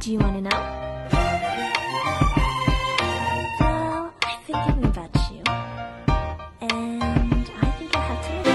Do you want to know? Well, I think I know about you. And I think I have to know.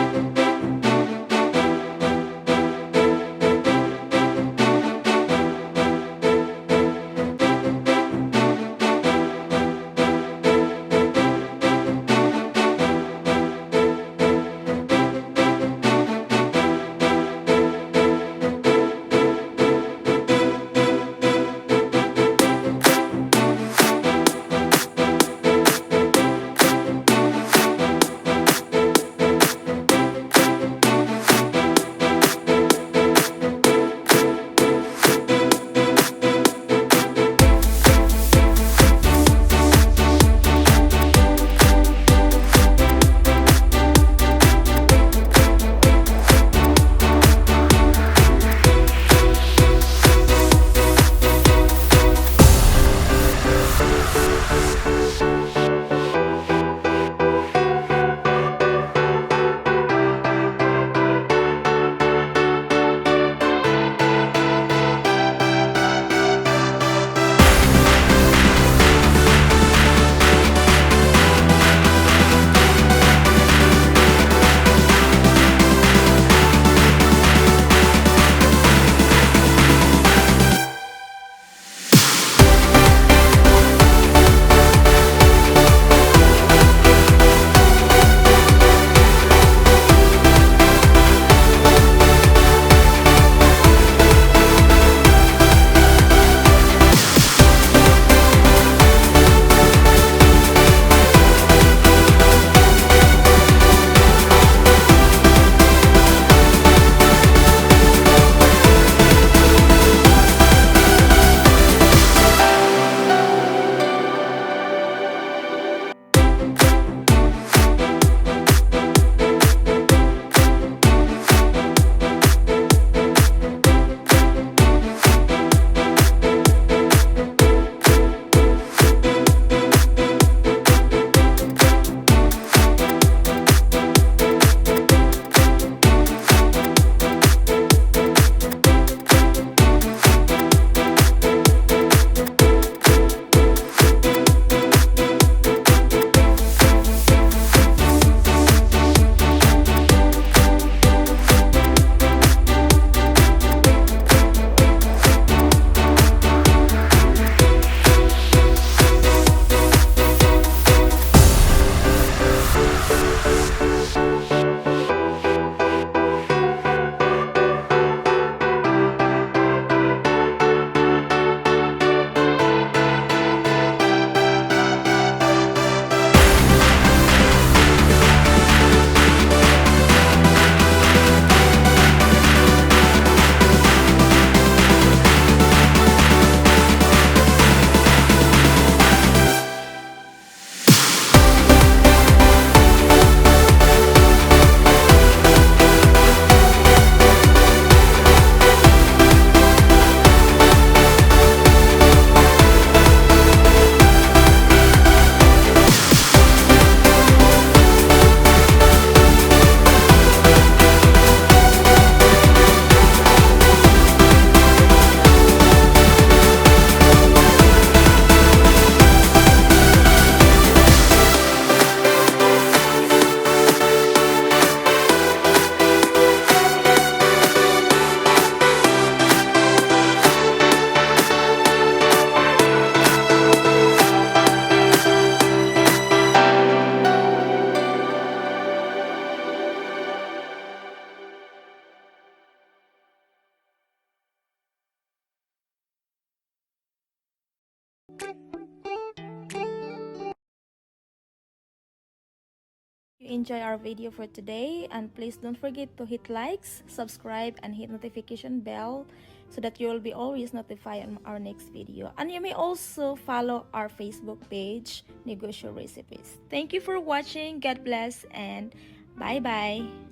You enjoy our video for today, and please don't forget to hit likes, subscribe, and hit notification bell so that you will be always notified on our next video. And you may also follow our Facebook page, Negosyo Recipes. Thank you for watching. God bless and bye bye.